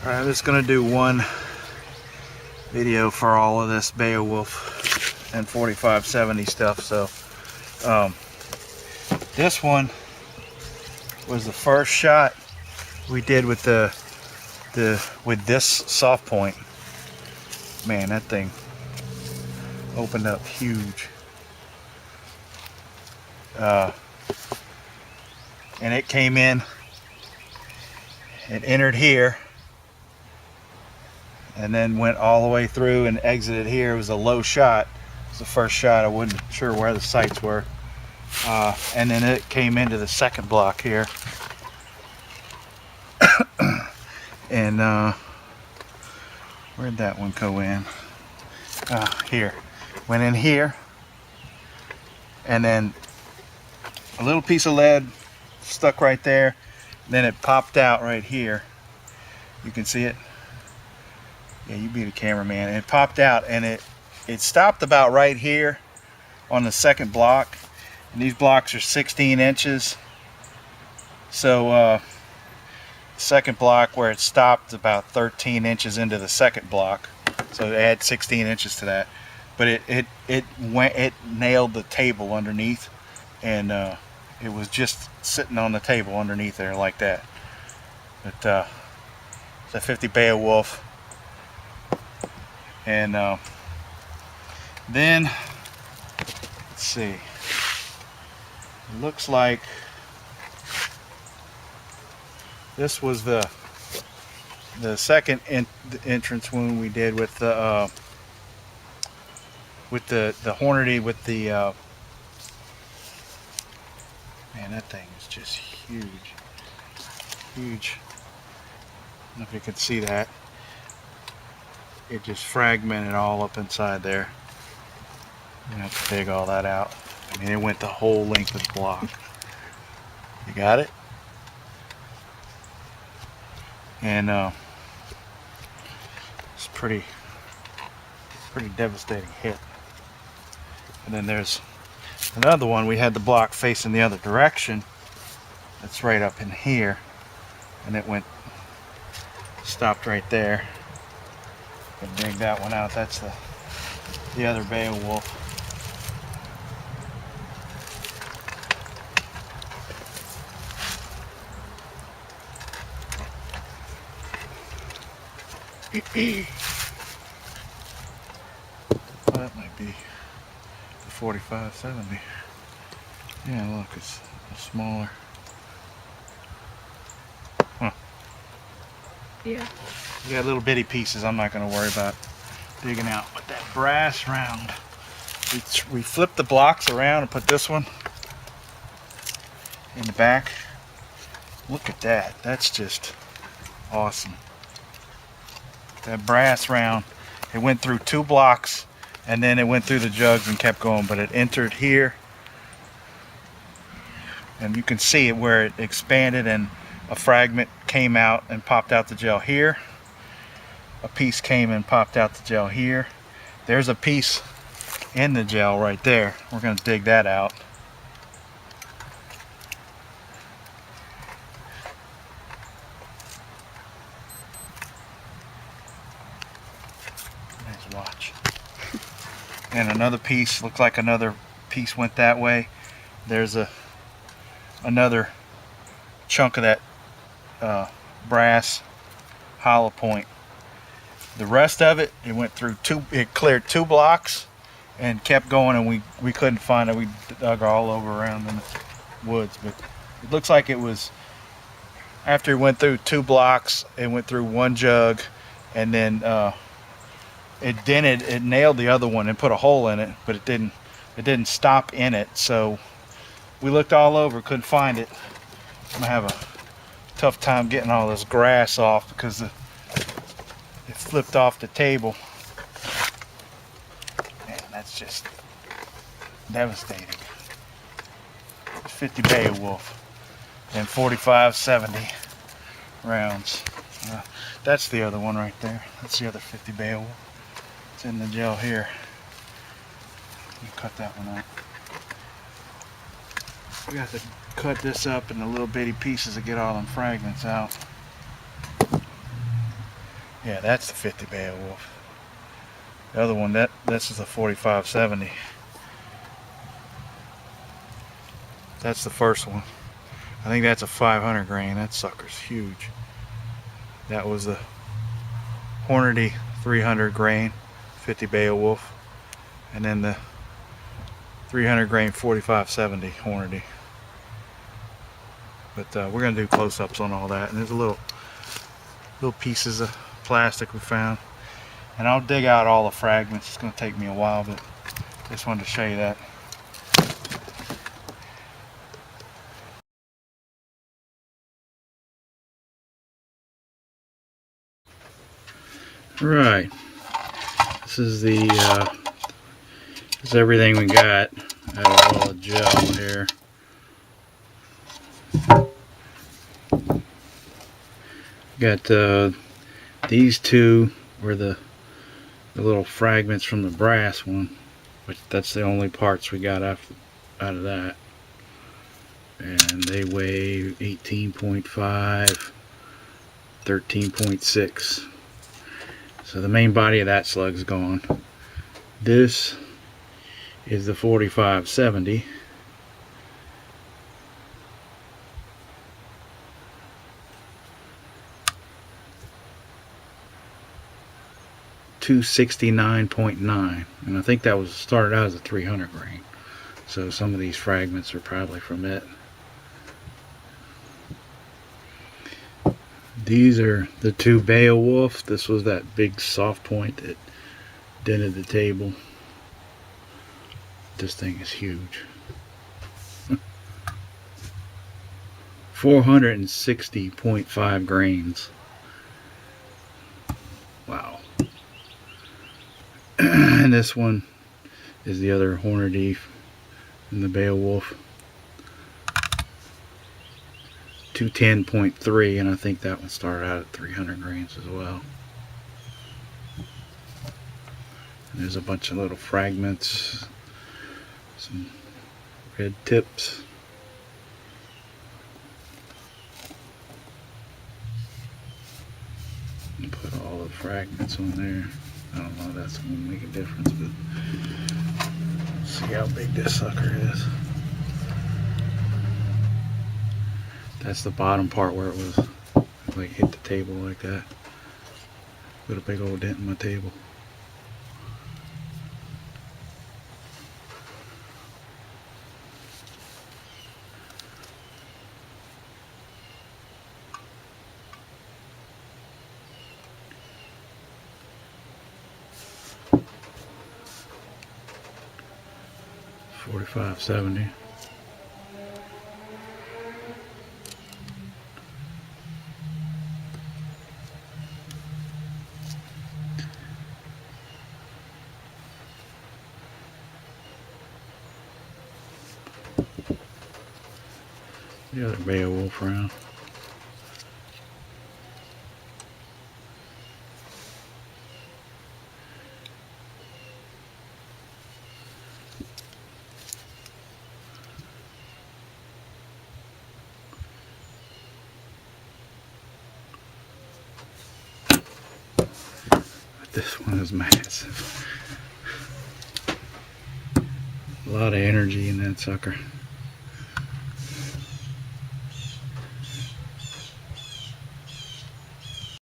Alright, I'm just going to do one video for all of this Beowulf and 4570 stuff. So this one was the first shot we did with with this soft point. Man, that thing opened up huge. And it came in, it entered here, and then went all the way through and exited here. It was a low shot. It was the first shot. I wasn't sure where the sights were. And then it came into the second block here. And where'd that one go in? Here. Went in here. And then a little piece of lead stuck right there. Then it popped out right here. You can see it. Yeah, you be the cameraman. And it popped out, and it stopped about right here on the second block. And these blocks are 16 inches. So second block where it stopped about 13 inches into the second block. So it add 16 inches to that. But it nailed the table underneath, and it was just sitting on the table underneath there like that. But it's a 50 Beowulf. And then let's see, it looks like this was the second entrance wound we did with the Hornady with the man, that thing is just huge. I don't know if you can see that. It just fragmented all up inside there. I'm gonna have to dig all that out. I mean, it went the whole length of the block. You got it? And it's pretty devastating hit. And then there's another one. We had the block facing the other direction. It's right up in here, and it stopped right there. And dig that one out. That's the other Beowulf. Well, that might be the 4570. Yeah, look, it's smaller. Huh. Yeah. You got little bitty pieces I'm not going to worry about digging out. But that brass round, we flipped the blocks around and put this one in the back. Look at that. That's just awesome. That brass round, it went through 2 blocks, and then it went through the jugs and kept going, but it entered here, and you can see it where it expanded and a fragment came out and popped out the gel here. A piece came and popped out the gel here. There's a piece in the gel right there. We're going to dig that out. Nice watch. And another piece, looks like another piece went that way. There's another chunk of that brass hollow point. The rest of it, it went through it cleared 2 blocks and kept going, and we couldn't find it. We dug all over around in the woods, but it looks like it was after it went through 2 blocks, it went through 1 jug, and then it nailed the other one and put a hole in it, but it didn't stop in it. So we looked all over, couldn't find it. I'm gonna have a tough time getting all this grass off because it flipped off the table. Man, that's just devastating. 50 Beowulf and 4570 rounds. That's the other one right there. That's the other 50 Beowulf. It's in the gel here. You cut that one out. We got to cut this up into little bitty pieces to get all them fragments out. Yeah, that's the 50 Beowulf. The other one, this is a 4570. That's the first one. I think that's a 500 grain. That sucker's huge. That was the Hornady 300 grain 50 Beowulf, and then the 300 grain 4570 Hornady. But we're gonna do close-ups on all that, and there's a little pieces of plastic we found, and I'll dig out all the fragments. It's gonna take me a while, but just wanted to show you that. Right, this is the this is everything we got out of all the gel here. Got these two were the little fragments from the brass one, which that's the only parts we got out of that, and they weigh 18.5, 13.6. So the main body of that slug's gone. This is the 4570. $269.9, and I think that was started out as a 300 grain. So some of these fragments are probably from it. These are the two Beowulf. This was that big soft point that dented the table. This thing is huge. 460.5 grains. Wow. And this one is the other Hornady and the Beowulf. 210.3, and I think that one started out at 300 grains as well. And there's a bunch of little fragments, some red tips. And put all the fragments on there. I don't know if that's going to make a difference, but let's see how big this sucker is. That's the bottom part where it was like hit the table like that. Put a big old dent in my table. $45.70. The other Beowulf round. This one is massive. A lot of energy in that sucker.